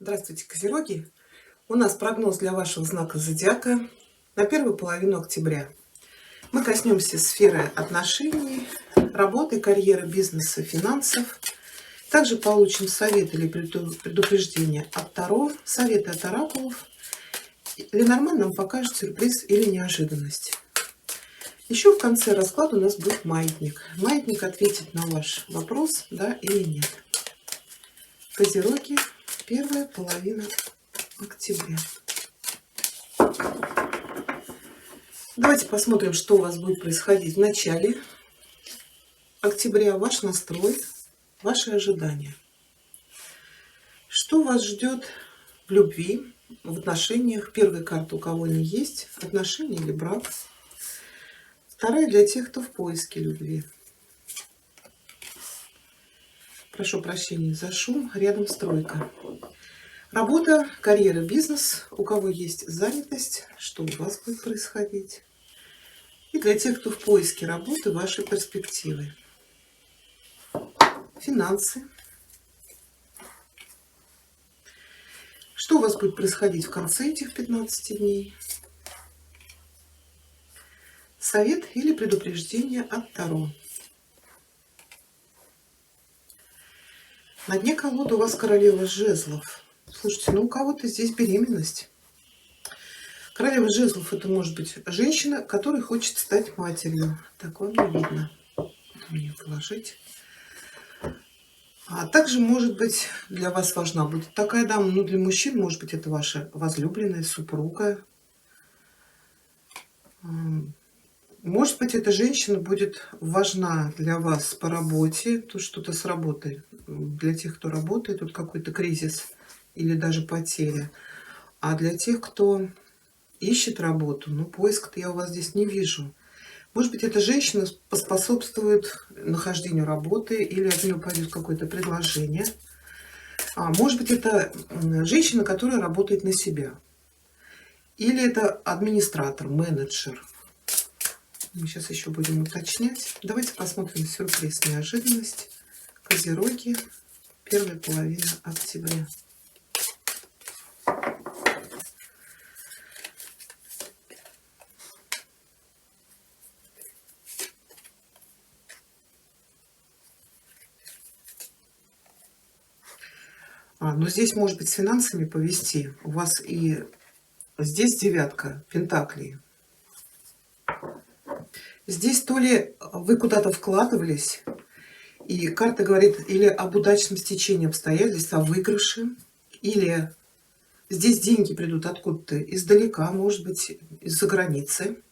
Здравствуйте, Козероги! У нас прогноз для вашего знака зодиака на первую половину октября. Мы коснемся сферы отношений, работы, карьеры, бизнеса, финансов. Также получим совет или предупреждение от Таро, советы от оракулов. Ленорман нам покажет сюрприз или неожиданность. Еще в конце расклада у нас будет маятник. Маятник ответит на ваш вопрос, да или нет. Козероги, первая половина октября. Давайте посмотрим, что у вас будет происходить в начале октября, ваш настрой, ваши ожидания. Что вас ждет в любви, в отношениях? Первая карта, у кого они есть, отношения или брак. Вторая для тех, кто в поиске любви. Прошу прощения за шум, рядом стройка. Работа, карьера, бизнес, у кого есть занятость, что у вас будет происходить. И для тех, кто в поиске работы, ваши перспективы. Финансы. Что у вас будет происходить в конце этих 15 дней? Совет или предупреждение от Таро. На дне колоды у вас королева жезлов. Слушайте, ну у кого-то здесь беременность. Королева жезлов — это может быть женщина, которая хочет стать матерью. Так вам не видно. Мне положить. А также, может быть, для вас важна будет такая дама, ну для мужчин, может быть, это ваша возлюбленная, супруга. Может быть, эта женщина будет важна для вас по работе, тут что-то с работой. Для тех, кто работает, тут какой-то кризис или даже потеря. А для тех, кто ищет работу, ну, поиск-то я у вас здесь не вижу. Может быть, эта женщина поспособствует нахождению работы или от нее пойдет какое-то предложение. А может быть, это женщина, которая работает на себя. Или это администратор, менеджер. Мы сейчас еще будем уточнять. Давайте посмотрим сюрприз, неожиданность. Козероги, первая половина октября. Но здесь может быть с финансами повести. У вас и здесь девятка пентаклей. Здесь то ли вы куда-то вкладывались, и карта говорит или об удачном стечении обстоятельств, о выигрыше, или здесь деньги придут откуда-то издалека, может быть, из-за границы.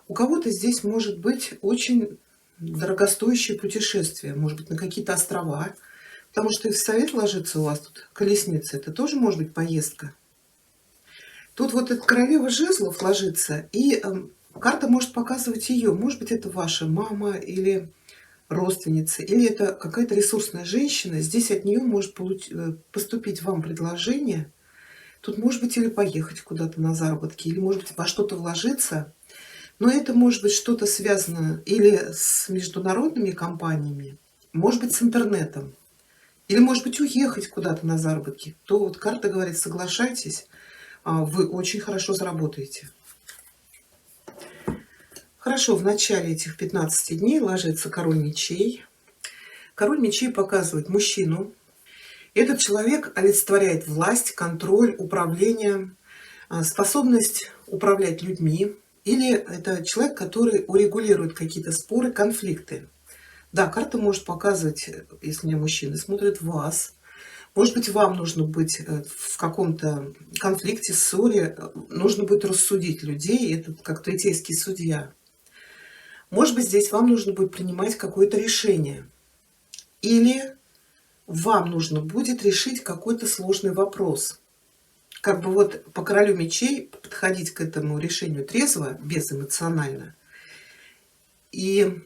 У кого-то здесь может быть очень дорогостоящее путешествие, может быть, на какие-то острова, потому что и в совет ложится у вас тут колесница, это тоже может быть поездка. Тут вот эта королева жезлов ложится, и карта может показывать ее. Может быть, это ваша мама или родственница, или это какая-то ресурсная женщина. Здесь от нее может поступить вам предложение. Тут может быть или поехать куда-то на заработки, или может быть во что-то вложиться. Но это может быть что-то связано или с международными компаниями, может быть с интернетом, или может быть уехать куда-то на заработки. То вот карта говорит, соглашайтесь, вы очень хорошо заработаете. Хорошо, в начале этих 15 дней ложится король мечей. Король мечей показывает мужчину. Этот человек олицетворяет власть, контроль, управление, способность управлять людьми. Или это человек, который урегулирует какие-то споры, конфликты. Да, карта может показывать, если мне мужчины смотрят, вас. Может быть, вам нужно быть в каком-то конфликте, ссоре. Нужно будет рассудить людей. Это как третейский судья. Может быть, здесь вам нужно будет принимать какое-то решение. Или вам нужно будет решить какой-то сложный вопрос. Как бы вот по королю мечей подходить к этому решению трезво, безэмоционально. И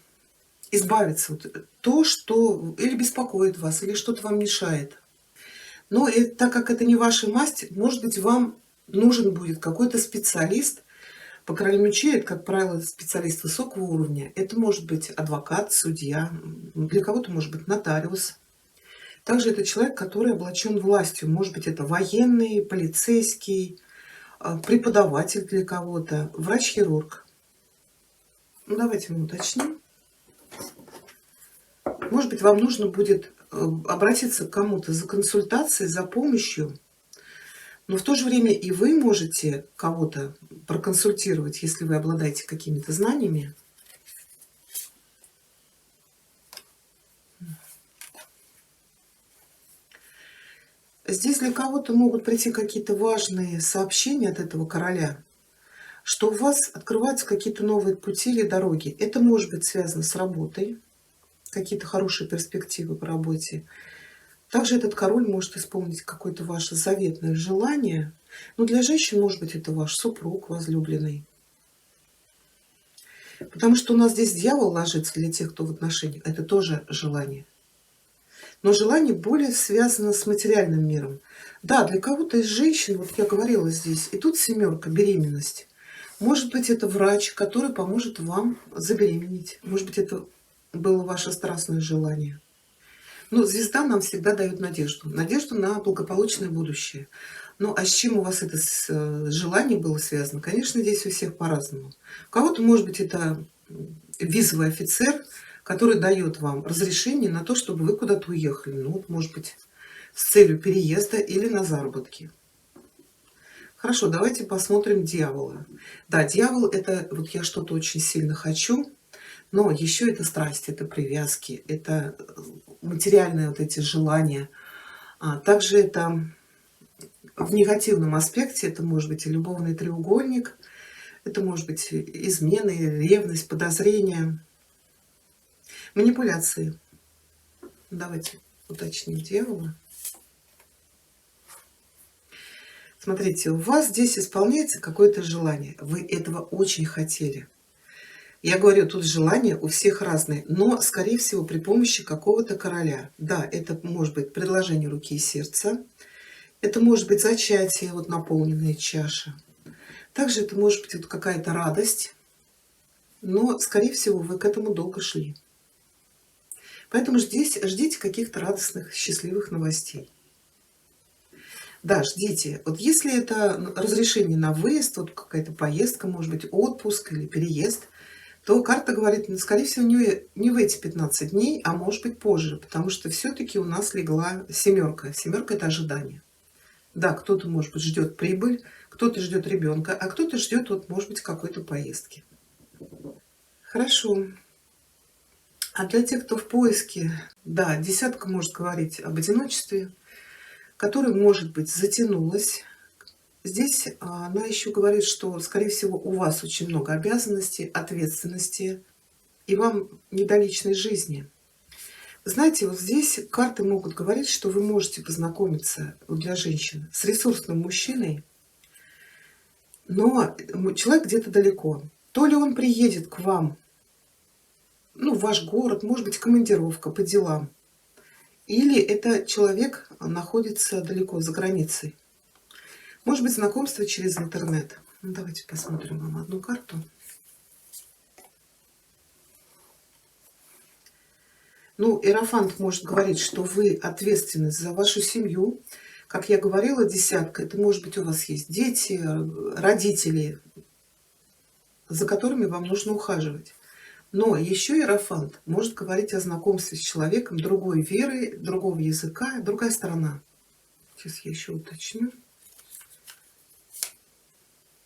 избавиться от то, что или беспокоит вас, или что-то вам мешает. Но так как это не ваша масть, может быть, вам нужен будет какой-то специалист. По королю мечей это, как правило, специалист высокого уровня. Это может быть адвокат, судья, для кого-то может быть нотариус. Также это человек, который облачен властью. Может быть, это военный, полицейский, преподаватель для кого-то, врач-хирург. Ну, давайте мы уточним. Может быть, вам нужно будет обратиться к кому-то за консультацией, за помощью. Но в то же время и вы можете кого-то проконсультировать, если вы обладаете какими-то знаниями. Здесь для кого-то могут прийти какие-то важные сообщения от этого короля, что у вас открываются какие-то новые пути или дороги. Это может быть связано с работой, какие-то хорошие перспективы по работе. Также этот король может исполнить какое-то ваше заветное желание. Но для женщин, может быть, это ваш супруг, возлюбленный. Потому что у нас здесь дьявол ложится для тех, кто в отношениях. Это тоже желание. Но желание более связано с материальным миром. Да, для кого-то из женщин, вот я говорила здесь, и тут семерка, беременность. Может быть, это врач, который поможет вам забеременеть. Может быть, это было ваше страстное желание. Но звезда нам всегда дает надежду. Надежду на благополучное будущее. Ну, а с чем у вас это желание было связано? Конечно, здесь у всех по-разному. У кого-то, может быть, это визовый офицер, который дает вам разрешение на то, чтобы вы куда-то уехали. Ну, вот, может быть, с целью переезда или на заработки. Хорошо, давайте посмотрим дьявола. Да, дьявол — это вот я что-то очень сильно хочу, но еще это страсти, это привязки, это материальные вот эти желания. Также это в негативном аспекте, это может быть и любовный треугольник, это может быть измены, ревность, подозрения, манипуляции. Давайте уточним дьявола. Смотрите, у вас здесь исполняется какое-то желание. Вы этого очень хотели. Я говорю, тут желания у всех разные, но, скорее всего, при помощи какого-то короля. Да, это может быть предложение руки и сердца. Это может быть зачатие, вот наполненная чаша. Также это может быть вот какая-то радость. Но, скорее всего, вы к этому долго шли. Поэтому здесь ждите каких-то радостных, счастливых новостей. Да, ждите. Вот если это разрешение на выезд, вот какая-то поездка, может быть, отпуск или переезд, то карта говорит, ну, скорее всего, не в эти 15 дней, а может быть позже, потому что все-таки у нас легла семерка. Семерка — это ожидание. Да, кто-то, может быть, ждет прибыль, кто-то ждет ребенка, а кто-то ждет, вот, может быть, какой-то поездки. Хорошо. А для тех, кто в поиске, да, десятка может говорить об одиночестве, которое, может быть, затянулось. Здесь она еще говорит, что, скорее всего, у вас очень много обязанностей, ответственности, и вам не до личной жизни. Вы знаете, вот здесь карты могут говорить, что вы можете познакомиться, вот для женщин, с ресурсным мужчиной, но человек где-то далеко. То ли он приедет к вам, ну, в ваш город, может быть, командировка по делам, или это человек находится далеко, за границей. Может быть, знакомство через интернет. Ну, давайте посмотрим вам одну карту. Ну, иерофант может говорить, что вы ответственны за вашу семью. Как я говорила, десятка. Это может быть у вас есть дети, родители, за которыми вам нужно ухаживать. Но еще иерофант может говорить о знакомстве с человеком другой веры, другого языка, другая страна. Сейчас я еще уточню.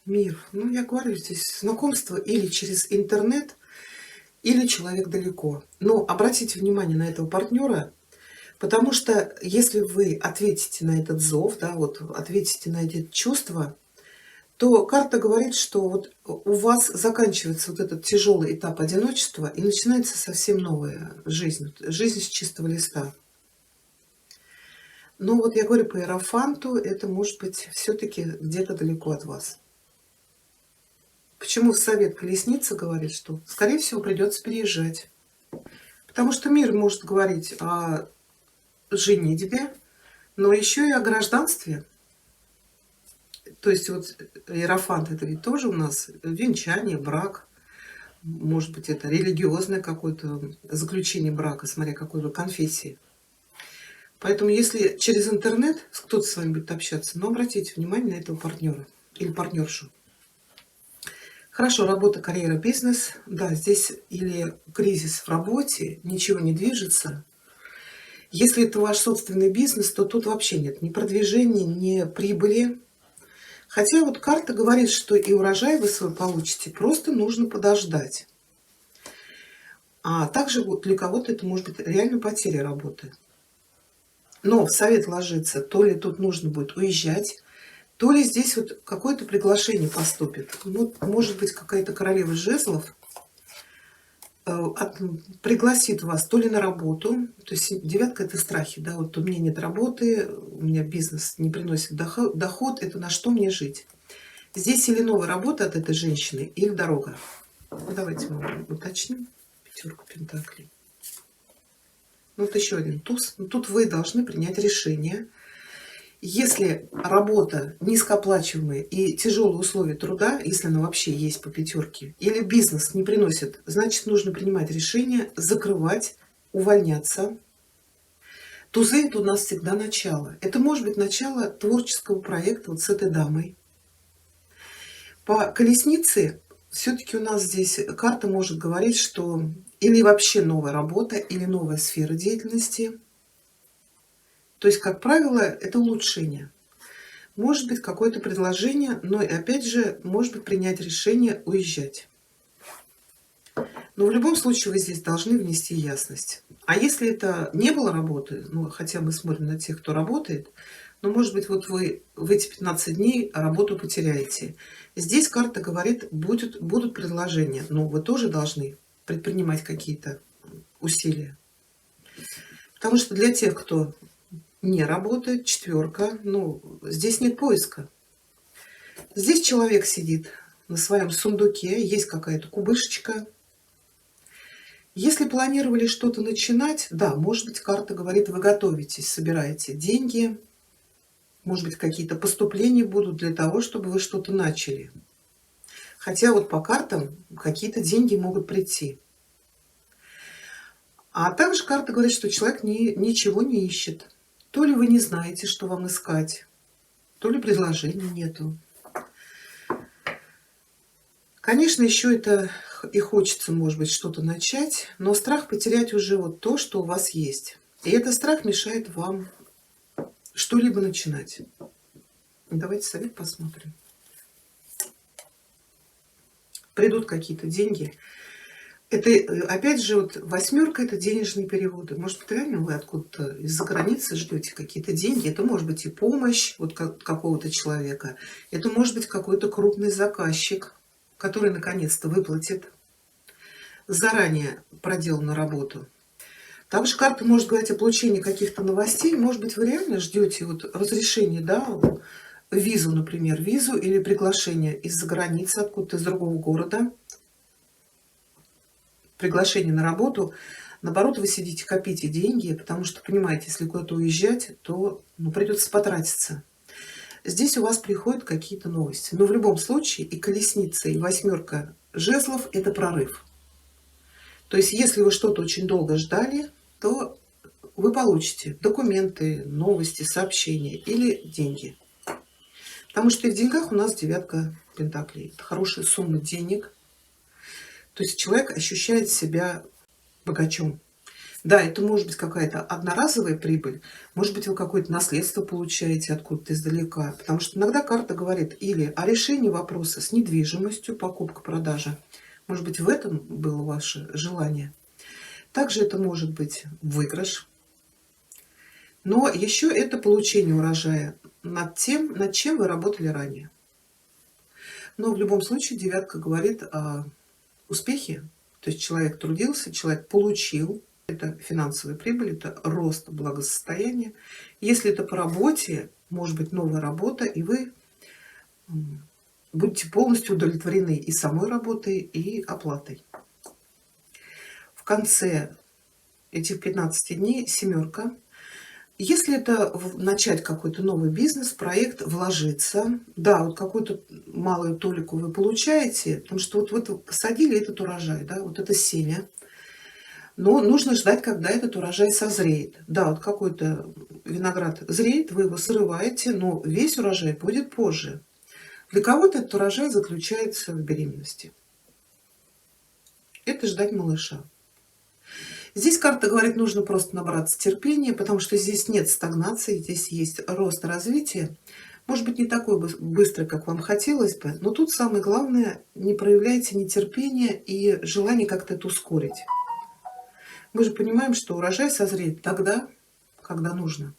Мир. Ну, я говорю, здесь знакомство или через интернет, или человек далеко. Но обратите внимание на этого партнера, потому что если вы ответите на этот зов, да, вот ответите на эти чувства, то карта говорит, что вот у вас заканчивается вот этот тяжелый этап одиночества и начинается совсем новая жизнь, жизнь с чистого листа. Но вот я говорю по иерофанту, это может быть все-таки где-то далеко от вас. Почему совет колесницы говорит, что, скорее всего, придется переезжать. Потому что мир может говорить о женитьбе, но еще и о гражданстве. То есть вот иерофант — это ведь тоже у нас венчание, брак. Может быть, это религиозное какое-то заключение брака, смотря какой вы конфессии. Поэтому если через интернет кто-то с вами будет общаться, но обратите внимание на этого партнера или партнершу. Хорошо, работа, карьера, бизнес. Да, здесь или кризис в работе, ничего не движется. Если это ваш собственный бизнес, то тут вообще нет ни продвижения, ни прибыли. Хотя вот карта говорит, что и урожай вы свой получите, просто нужно подождать. А также вот для кого-то это может быть реально потеря работы. Но в совет ложится, то ли тут нужно будет уезжать, то ли здесь вот какое-то приглашение поступит. Вот, может быть, какая-то королева жезлов пригласит вас то ли на работу, то есть девятка — это страхи, да, вот у меня нет работы, у меня бизнес не приносит доход, это на что мне жить? Здесь или новая работа от этой женщины, или дорога. Ну, давайте мы уточним. Пятерку пентаклей. Ну, вот еще один туз. Ну, тут вы должны принять решение. Если работа низкооплачиваемая и тяжелые условия труда, если она вообще есть по пятерке, или бизнес не приносит, значит, нужно принимать решение закрывать, увольняться. Тузы — это у нас всегда начало. Это может быть начало творческого проекта вот с этой дамой. По колеснице все-таки у нас здесь карта может говорить, что или вообще новая работа, или новая сфера деятельности. То есть, как правило, это улучшение. Может быть, какое-то предложение, но опять же, может быть, принять решение уезжать. Но в любом случае вы здесь должны внести ясность. А если это не было работы, ну, хотя мы смотрим на тех, кто работает, но, может быть, вот вы в эти 15 дней работу потеряете. Здесь карта говорит, будут предложения, но вы тоже должны предпринимать какие-то усилия. Потому что для тех, кто не работает, четверка, ну, здесь нет поиска. Здесь человек сидит на своем сундуке, есть какая-то кубышечка. Если планировали что-то начинать, да, может быть, карта говорит, вы готовитесь, собираете деньги, может быть, какие-то поступления будут для того, чтобы вы что-то начали. Хотя вот по картам какие-то деньги могут прийти. А также карта говорит, что человек ничего не ищет. То ли вы не знаете, что вам искать, то ли предложений нету. Конечно, еще это и хочется, может быть, что-то начать, но страх потерять уже вот то, что у вас есть. И этот страх мешает вам что-либо начинать. Давайте совет посмотрим. Придут какие-то деньги. Это, опять же, вот восьмерка — это денежные переводы. Может быть, реально вы откуда-то из-за границы ждете какие-то деньги. Это может быть и помощь вот какого-то человека. Это может быть какой-то крупный заказчик, который наконец-то выплатит заранее проделанную работу. Также карта может говорить о получении каких-то новостей. Может быть, вы реально ждете вот разрешения, да, визу, например, визу или приглашение из-за границы, откуда-то из другого города. Приглашение на работу. Наоборот, вы сидите, копите деньги, потому что понимаете, если куда-то уезжать, то придется потратиться. Здесь у вас приходят какие-то новости. Но в любом случае и колесница, и восьмерка жезлов — это прорыв. То есть, если вы что-то очень долго ждали, то вы получите документы, новости, сообщения или деньги. Потому что и в деньгах у нас девятка пентаклей. Это хорошая сумма денег. То есть человек ощущает себя богачом. Да, это может быть какая-то одноразовая прибыль, может быть, вы какое-то наследство получаете откуда-то издалека. Потому что иногда карта говорит или о решении вопроса с недвижимостью, покупка-продажа. Может быть, в этом было ваше желание. Также это может быть выигрыш. Но еще это получение урожая над тем, над чем вы работали ранее. Но в любом случае девятка говорит о успехе. То есть человек трудился, человек получил. Это финансовая прибыль, это рост благосостояния. Если это по работе, может быть новая работа, и вы будете полностью удовлетворены и самой работой, и оплатой. В конце этих 15 дней семерка. Если это начать какой-то новый бизнес, проект, вложиться, да, вот какую-то малую толику вы получаете, потому что вот вы посадили этот урожай, да, вот это семя. Но нужно ждать, когда этот урожай созреет. Да, вот какой-то виноград зреет, вы его срываете, но весь урожай будет позже. Для кого-то этот урожай заключается в беременности. Это ждать малыша. Здесь карта говорит, нужно просто набраться терпения, потому что здесь нет стагнации, здесь есть рост, развитие. Может быть, не такой быстрый, как вам хотелось бы, но тут самое главное, не проявляйте нетерпения и желание как-то это ускорить. Мы же понимаем, что урожай созреет тогда, когда нужно.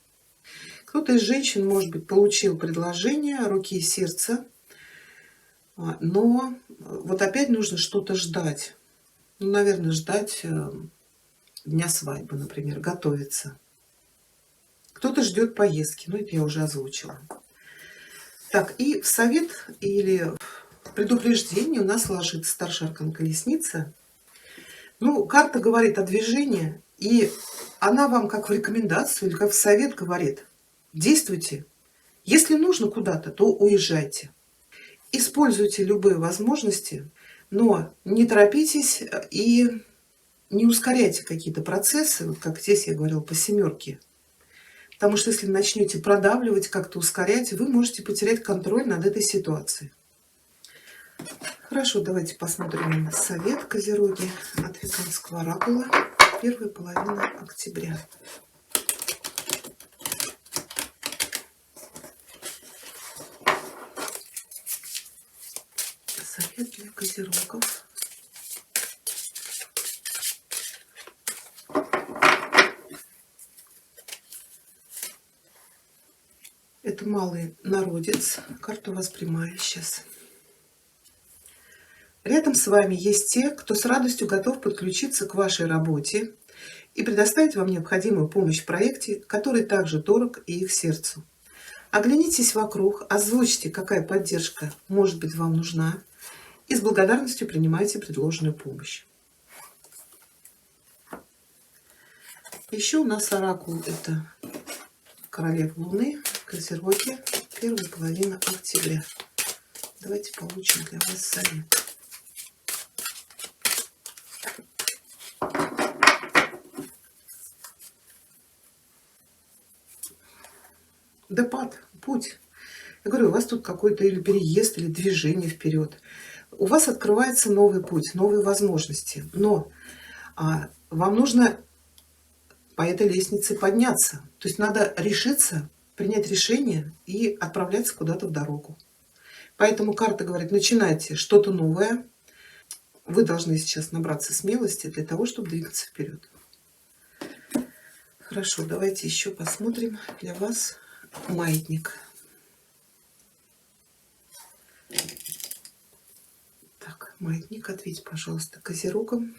Кто-то из женщин, может быть, получил предложение руки и сердца, но вот опять нужно что-то ждать. Ну, наверное, ждать дня свадьбы, например, готовиться. Кто-то ждет поездки, ну это я уже озвучила. Так, и в совет или в предупреждение у нас ложится старший аркан колесница. Ну, карта говорит о движении, и она вам как в рекомендацию или как в совет говорит: действуйте. Если нужно куда-то, то уезжайте. Используйте любые возможности, но не торопитесь и не ускоряйте какие-то процессы, вот как здесь я говорила по семерке. Потому что если начнете продавливать, как-то ускорять, вы можете потерять контроль над этой ситуацией. Хорошо, давайте посмотрим совет Козероги от Веканского оракула. Первая половина октября. Совет для козерогов. Это малый народец. Карта у вас прямая сейчас. Рядом с вами есть те, кто с радостью готов подключиться к вашей работе и предоставить вам необходимую помощь в проекте, который также дорог и их сердцу. Оглянитесь вокруг, озвучьте, какая поддержка может быть вам нужна, и с благодарностью принимайте предложенную помощь. Еще у нас оракул — это Королева Луны, Козероги, первая половина октября. Давайте получим для вас совет. Депад, путь. Я говорю, у вас тут какой-то или переезд, или движение вперед. У вас открывается новый путь, новые возможности. Но вам нужно по этой лестнице подняться. То есть надо решиться, принять решение и отправляться куда-то в дорогу. Поэтому карта говорит, начинайте что-то новое. Вы должны сейчас набраться смелости для того, чтобы двигаться вперед. Хорошо, давайте еще посмотрим для вас маятник. Так, маятник, ответь, пожалуйста, козерогам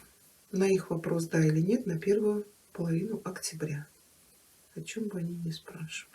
на их вопрос да или нет на первую половину октября. О чем бы они ни спрашивали.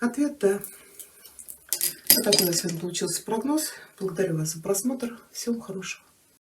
Ответ да. Вот такой у нас сегодня получился прогноз. Благодарю вас за просмотр. Всего хорошего.